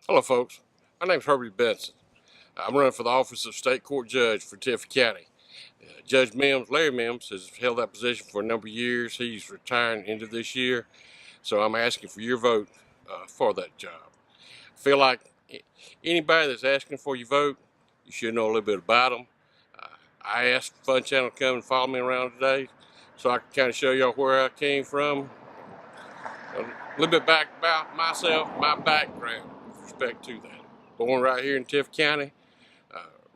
Hello, folks. My name's Herbie Benson. I'm running for the office of State Court Judge for Tiffin County. Judge Mims, Larry Mims, has held that position for a number of years. He's retiring into this year, so I'm asking for your vote for that job. I feel like anybody that's asking for your vote, you should know a little bit about them. Uh, I asked Fun Channel to come and follow me around today so I can kind of show y'all where I came from, a little bit back about myself, my background with respect to that. Born right here in Tiffin County,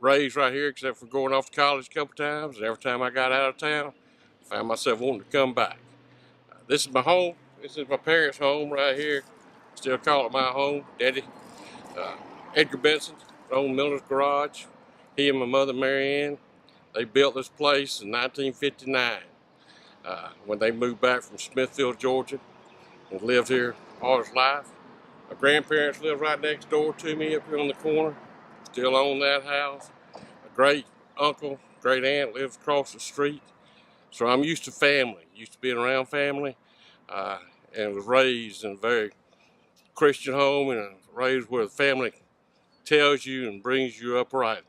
raised right here except for going off to college a couple times, and every time I got out of town, I found myself wanting to come back. This is my home. This is my parents' home right here. Still call it my home. Daddy, Edgar Benson, owned Miller's Garage. He and my mother, Mary Ann, they built this place in 1959 when they moved back from Smithfield, Georgia, and lived here all his life. My grandparents live right next door to me up here on the corner. Still own that house. A great uncle, great aunt lives across the street. So I'm used to family, used to being around family, and was raised in a very Christian home and raised where the family tells you and brings you up right.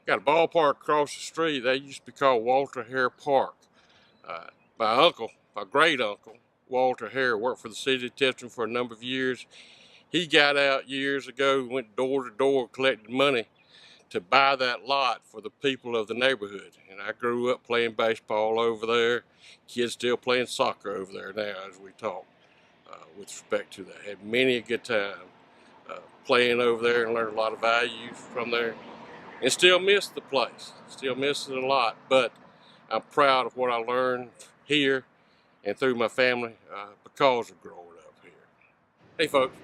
Got a ballpark across the street. That used to be called Walter Hare Park. My uncle, my great uncle, Walter Hare, worked for the city of Tifton for a number of years. He got out years ago, went door to door, collected money to buy that lot for the people of the neighborhood. And I grew up playing baseball over there. Kids still playing soccer over there now as we talk with respect to that. Had many a good time playing over there and learned a lot of values from there. And still miss the place, still miss it a lot. But I'm proud of what I learned here and through my family because of growing up here. Hey folks,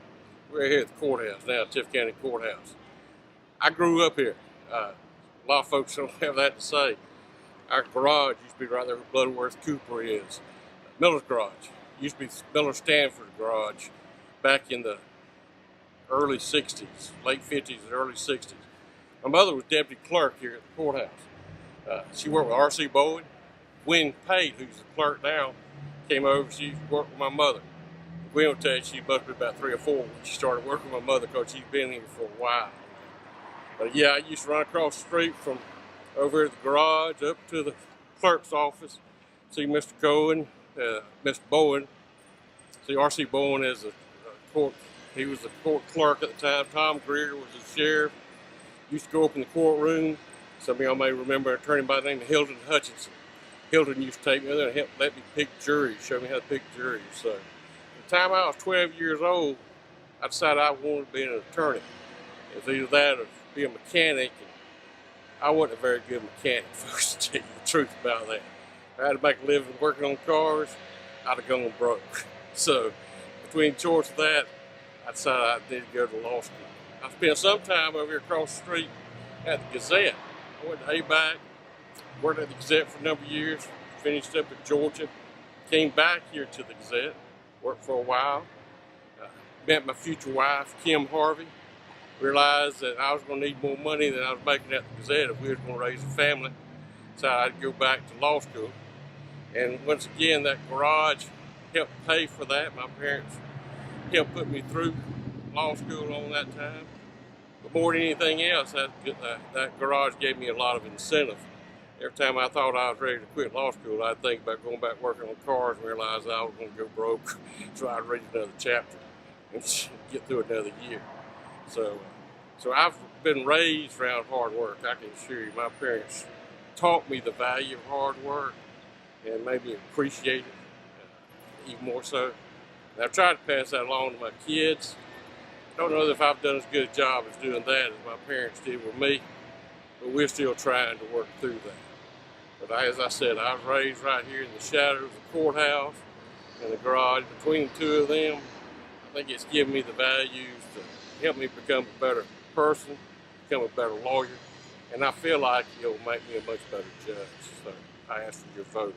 we're here at the courthouse now, Tiffin County Courthouse. I grew up here. A lot of folks don't have that to say. Our garage used to be right there where Bloodworth Cooper is. Miller's Garage. Used to be Miller Stanford Garage back in the early 60s, late 50s and early 60s. My mother was deputy clerk here at the courthouse. She worked with R.C. Bowen. Gwen Pate, who's the clerk now, came over. She worked with my mother. Gwen will tell you she must be about 3 or 4 when she started working with my mother because she's been here for a while. But yeah, I used to run across the street from over at the garage up to the clerk's office, see Mr. Cohen, Mr. Bowen. See R.C. Bowen is a court, he was the court clerk at the time. Tom Greer was the sheriff. Used to go up in the courtroom. Some of y'all may remember an attorney by the name of Hilton Hutchinson. Hilton used to take me there and let me pick juries, show me how to pick juries. So, at the time I was 12 years old, I decided I wanted to be an attorney. It was either that or be a mechanic. And I wasn't a very good mechanic, folks, to tell you the truth about that. If I had to make a living working on cars, I'd have gone broke. So, between choice of that, I decided I needed to go to law school. I spent some time over here across the street at the Gazette. I went to ABAC, worked at the Gazette for a number of years, finished up at Georgia, came back here to the Gazette, worked for a while, met my future wife, Kim Harvey, realized that I was going to need more money than I was making at the Gazette if we were going to raise a family, so I'd go back to law school. And once again, that garage helped pay for that. My parents helped put me through law school on that time. But more than anything else, that garage gave me a lot of incentive. Every time I thought I was ready to quit law school, I'd think about going back working on cars and realize I was going to go broke. So I'd read another chapter and get through another year. So I've been raised around hard work. I can assure you, my parents taught me the value of hard work and made me appreciate it even more so. And I've tried to pass that along to my kids. Don't know if I've done as good a job as doing that as my parents did with me, but we're still trying to work through that. But as I said, I was raised right here in the shadow of the courthouse and the garage. Between the two of them, I think it's given me the values to help me become a better person, become a better lawyer, and I feel like it'll make me a much better judge. So I ask for your vote.